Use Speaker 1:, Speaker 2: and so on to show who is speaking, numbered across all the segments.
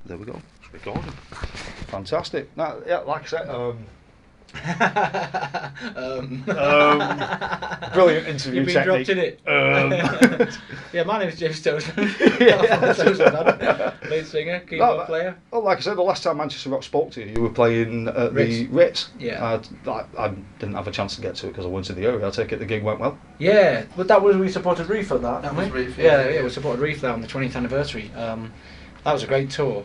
Speaker 1: There we go. It's recording. Fantastic. Now, yeah, like I said, brilliant interview
Speaker 2: You've been
Speaker 1: technique.
Speaker 2: dropped in it. Yeah, my name's James Toseland. Lead singer, keyboard player.
Speaker 1: Well, like I said, the last time Manchester Rock spoke to you, you were playing at the Ritz.
Speaker 2: Yeah.
Speaker 1: I didn't have a chance to get to it because I went to the area. I take it the gig went well.
Speaker 2: Yeah, but that was, we supported Reef at that.
Speaker 3: That was Reef,
Speaker 2: Yeah, we supported Reef there on the 20th anniversary. That was a great tour.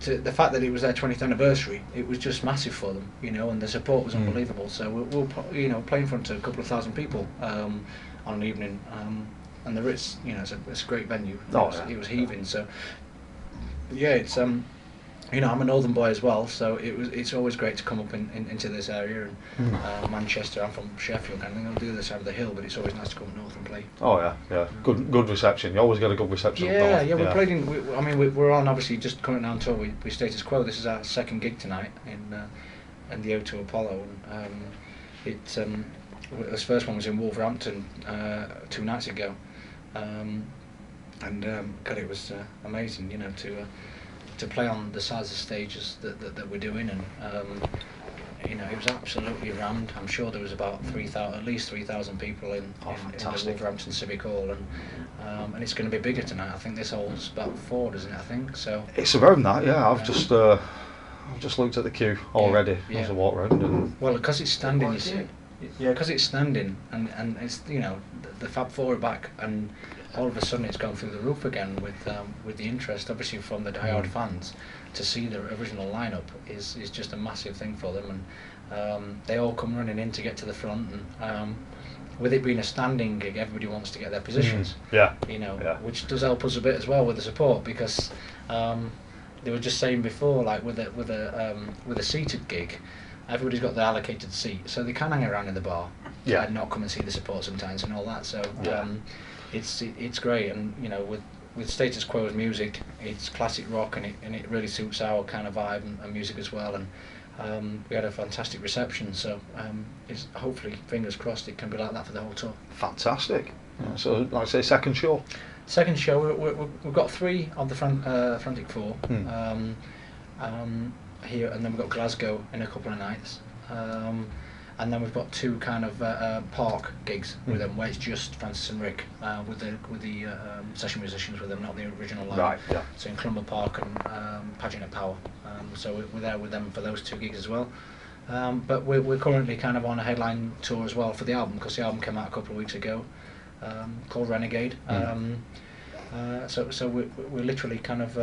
Speaker 2: The fact that it was their 20th anniversary, it was just massive for them, you know, and the support was unbelievable. So we were playing in front of a couple of thousand people on an evening, and the Ritz, you know, it's a great venue. It was heaving. So yeah, it's you know, I'm a northern boy as well, so it's always great to come up into this area and Manchester. I'm from Sheffield, and I think I'll do this side of the hill, but it's always nice to come north and play.
Speaker 1: Oh yeah. Good reception. You always get a good reception.
Speaker 2: Yeah, we played in. We're on obviously just coming down tour with Status Quo. This is our second gig tonight in the O2 Apollo, and this first one was in Wolverhampton 2 nights ago, and God, it was amazing, you know, to play on the size of stages that we're doing, and you know, it was absolutely rammed. I'm sure there was about at least 3,000 people in the Wolverhampton Civic Hall, and it's going to be bigger tonight. I think this holds about 4, doesn't it? I think so.
Speaker 1: It's around that, yeah. I've just looked at the queue already as I walk around. And
Speaker 2: well, because it's standing, you see. Yeah, because it's standing, and it's, you know, the Fab Four are back, and all of a sudden it's gone through the roof again with the interest, obviously, from the die-hard fans to see the original lineup is just a massive thing for them, and they all come running in to get to the front, and with it being a standing gig, everybody wants to get their positions. You know, which does help us a bit as well with the support, because they were just saying before, like with a seated gig, everybody's got their allocated seat, so they can hang around in the bar and not come and see the support sometimes and all that. So it's great, and you know, with Status Quo's music, it's classic rock, and it really suits our kind of vibe and music as well. And we had a fantastic reception, so it's hopefully, fingers crossed, it can be like that for the whole tour.
Speaker 1: Fantastic. Yeah, so, like I say, second show.
Speaker 2: Second show, we've got 3 of the Frantic Four here, and then we've got Glasgow in a couple of nights, and then we've got 2 kind of park gigs with them, where it's just Francis and Rick with the session musicians with them, not the original line.
Speaker 1: Right. Yeah.
Speaker 2: So in Clumber Park and Pageant of Power. So we're there with them for those 2 gigs as well. But we're currently kind of on a headline tour as well for the album, because the album came out a couple of weeks ago, called Renegade. So we're literally kind of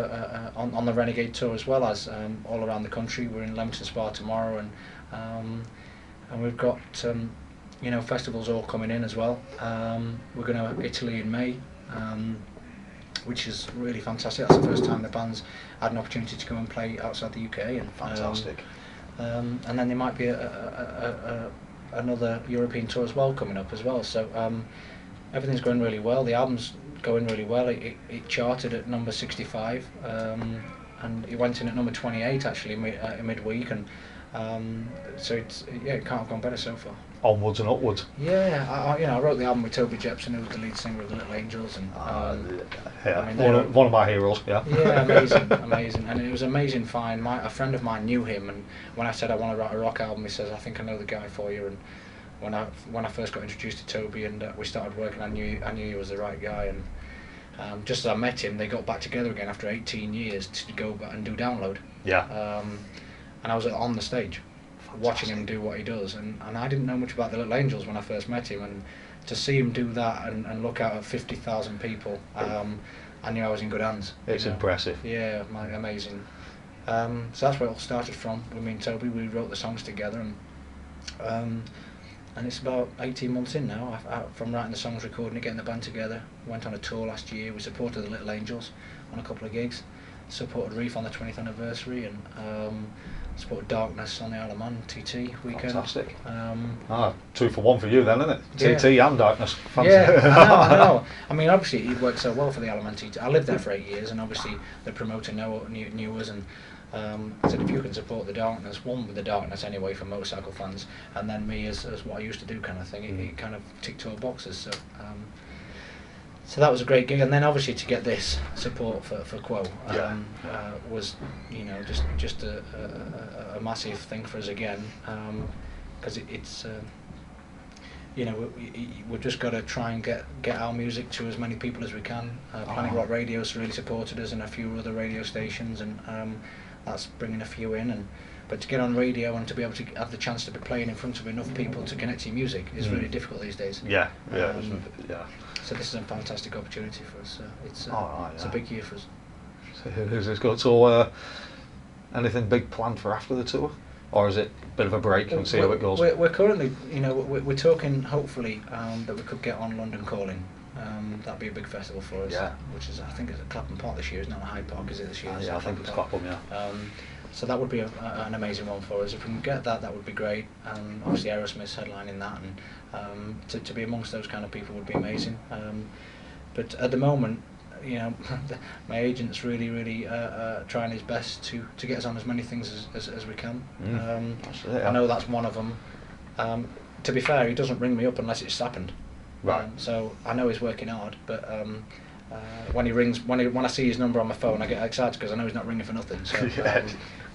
Speaker 2: on the Renegade tour as well as all around the country. We're in Leamington Spa tomorrow, and we've got you know, festivals all coming in as well. We're going to Italy in May, which is really fantastic. That's the first time the band's had an opportunity to go and play outside the UK. And
Speaker 1: fantastic.
Speaker 2: And then there might be another European tour as well coming up as well. So everything's going really well. The album's going really well. It charted at number 65, and it went in at number 28 actually midweek, and so it can't have gone better so far.
Speaker 1: Onwards and upwards.
Speaker 2: Yeah, I wrote the album with Toby Jepson, who was the lead singer of the Little Angels, and
Speaker 1: one of my heroes. Yeah.
Speaker 2: Yeah, amazing, and it was amazing. Fine, a friend of mine knew him, and when I said I want to write a rock album, he says, I think I know the guy for you. And when I first got introduced to Toby and we started working, I knew he was the right guy. And just as I met him, they got back together again after 18 years to go back and do Download.
Speaker 1: Yeah.
Speaker 2: And I was on the stage, watching him do what he does, and I didn't know much about the Little Angels when I first met him, and to see him do that and look out at 50,000 people, I knew I was in good hands.
Speaker 1: It's impressive.
Speaker 2: Yeah, amazing. So that's where it all started from. With me and Toby, we wrote the songs together, and it's about 18 months in now from writing the songs, recording it, getting the band together. Went on a tour last year. We supported the Little Angels on a couple of gigs, supported Reef on the 20th anniversary, and supported Darkness on the Isle of Man TT weekend.
Speaker 1: Fantastic. 2 for 1 for you then, isn't it? TT and Darkness.
Speaker 2: Yeah, I know. I mean, obviously it worked so well for the Isle of Man TT. I lived there for 8 years, and obviously the promoter knew us, and I said, if you can support the Darkness, one with the Darkness anyway for motorcycle fans, and then me as what I used to do kind of thing, it kind of ticked all boxes. So that was a great gig, and then obviously to get this support for Quo was, you know, just a massive thing for us again, because it's you know, we've just got to try and get our music to as many people as we can. Planet Rock Radio's really supported us, and a few other radio stations, and that's bringing a few in. But to get on radio and to be able to have the chance to be playing in front of enough people to connect to your music is really difficult these days.
Speaker 1: Yeah.
Speaker 2: So this is a fantastic opportunity for us. It's a big year for us.
Speaker 1: So it is good. So anything big planned for after the tour? Or is it a bit of a break and see how it goes?
Speaker 2: We're currently, you know, we're talking hopefully that we could get on London Calling. That'd be a big festival for us. Yeah. Which is, I think, it's at Clapham Park this year. It's not a Hyde Park, is it this year?
Speaker 1: Yeah, I think it's Clapham. Yeah.
Speaker 2: So that would be an amazing one for us. If we can get that, that would be great. Obviously, Aerosmith's headlining that, and to be amongst those kind of people would be amazing. But at the moment, you know, my agent's really trying his best to get us on as many things as we can. I know that's one of them. To be fair, he doesn't ring me up unless it's happened.
Speaker 1: Right.
Speaker 2: So I know he's working hard, but when he rings, when I see his number on my phone, I get excited because I know he's not ringing for nothing. So,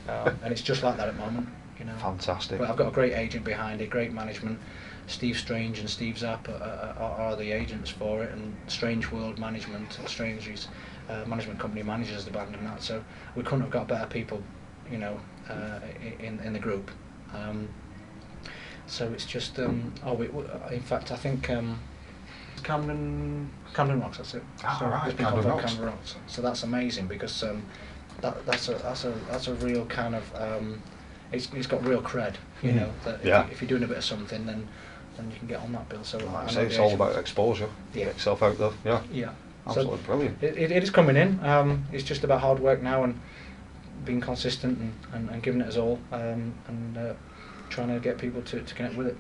Speaker 2: and it's just like that at the moment, you know.
Speaker 1: Fantastic.
Speaker 2: But I've got a great agent behind it, great management. Steve Strange and Steve Zapp are the agents for it, and Strange World Management, Strange's management company manages the band and that. So we couldn't have got better people, you know, in the group. So it's just in fact I think Camden Rocks, that's it. Camden Rocks. So that's amazing because that's a real kind of it's got real cred, you know. That if you're doing a bit of something, then you can get on that bill. So
Speaker 1: it's all about exposure. Get yourself out there. Yeah. Absolutely brilliant.
Speaker 2: It is coming in. It's just about hard work now and being consistent and giving it us all, and trying to get people to connect with it.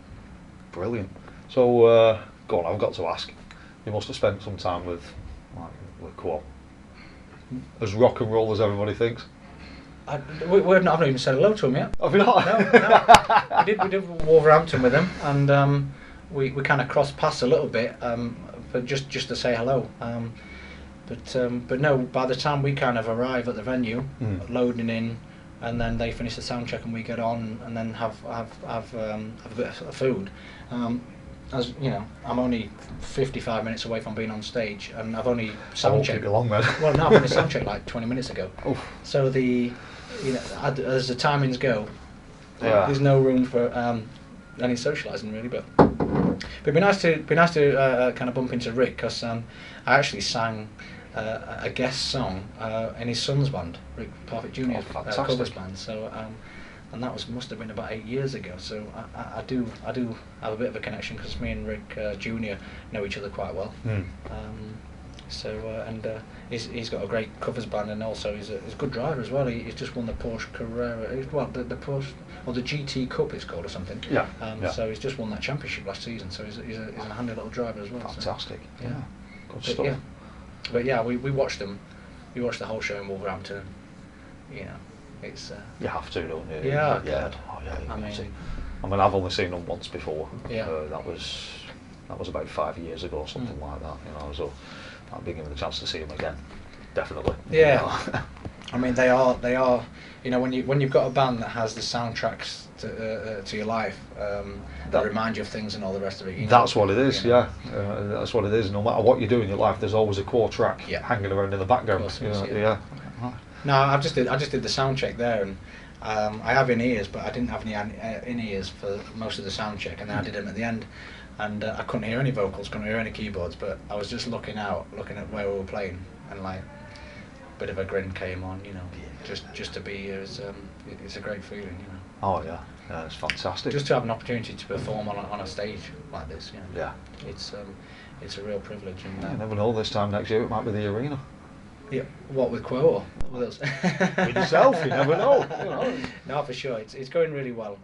Speaker 1: Brilliant. So go on, I've got to ask. You must have spent some time with Quo. As rock and roll as everybody thinks.
Speaker 2: I've not even said hello to him yet.
Speaker 1: Have you not?
Speaker 2: No. We did Wolverhampton with him, and we kind of crossed paths a little bit, but just to say hello. But no, by the time we kind of arrive at the venue, loading in, and then they finish the sound check and we get on, and then have a bit of food. As you know, I'm only 55 minutes away from being on stage, and I've only sound checked.
Speaker 1: Keep you long, man.
Speaker 2: Well, no, I've only sound checked like 20 minutes ago.
Speaker 1: Oof.
Speaker 2: So as the timings go, there's no room for any socialising really. But it'd be nice to kind of bump into Rick, because I actually sang a guest song in his son's band, Rick Parfitt Jr.'s covers band. So. And that must have been about 8 years ago. So I do have a bit of a connection, because me and Rick Jr. know each other quite well. He's got a great covers band, and also he's a good driver as well. He's just won the Porsche Carrera, the Porsche, or the GT Cup it's called or something. So he's just won that championship last season. So he's a handy little driver as well.
Speaker 1: Fantastic.
Speaker 2: So,
Speaker 1: Good stuff.
Speaker 2: But we watched them. We watched the whole show in Wolverhampton. You know. It's,
Speaker 1: you have to, don't you?
Speaker 2: Yeah.
Speaker 1: I mean, I've only seen them once before. That was about 5 years ago, or something like that. You know, so I'll be given the chance to see them again. Definitely.
Speaker 2: Yeah. I mean, they are. You know, when you've got a band that has the soundtracks to your life, that remind you of things and all the rest of it.
Speaker 1: That's what it is. You know? That's what it is. No matter what you do in your life, there's always a core track hanging around in the background. No,
Speaker 2: I just did the sound check there, and I have in-ears, but I didn't have any in-ears for most of the sound check, and then I did them at the end, and I couldn't hear any vocals, couldn't hear any keyboards, but I was just looking at where we were playing, and like a bit of a grin came on, you know, just to be here it's a great feeling, you know.
Speaker 1: Oh yeah, it's fantastic.
Speaker 2: Just to have an opportunity to perform on a stage like this, you know.
Speaker 1: Yeah.
Speaker 2: It's a real privilege. And
Speaker 1: you never know. This time next year it might be the arena.
Speaker 2: Yeah, what with Quo or with us?
Speaker 1: With yourself, you never know. You know.
Speaker 2: No, for sure, it's going really well.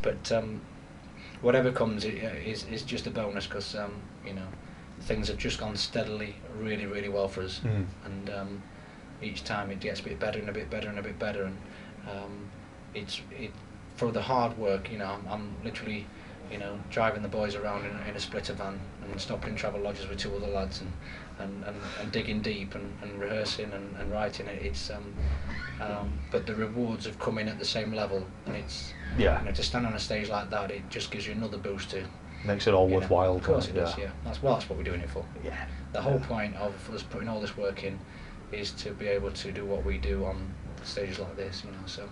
Speaker 2: But whatever comes is just a bonus, because you know, things have just gone steadily, really, really well for us, and each time it gets a bit better and a bit better and a bit better, and it's for the hard work. You know, I'm literally you know, driving the boys around in a splitter van and stopping in travel lodges with 2 other lads and digging deep and rehearsing and writing it. It's but the rewards have come in at the same level, and it's you know, to stand on a stage like that, it just gives you another boost to.
Speaker 1: Makes it all worthwhile.
Speaker 2: Of course it does. Yeah, that's what we're doing it for.
Speaker 1: Yeah.
Speaker 2: The whole point of us putting all this work in is to be able to do what we do on stages like this. You know, so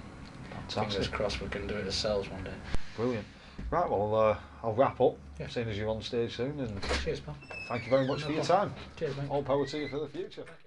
Speaker 2: fingers crossed we can do it ourselves one day.
Speaker 1: Brilliant. Right, well, I'll wrap up,
Speaker 2: seeing
Speaker 1: as you're on stage soon. And
Speaker 2: cheers, pal.
Speaker 1: Thank you very much for your time.
Speaker 2: Cheers, mate.
Speaker 1: All power to you for the future.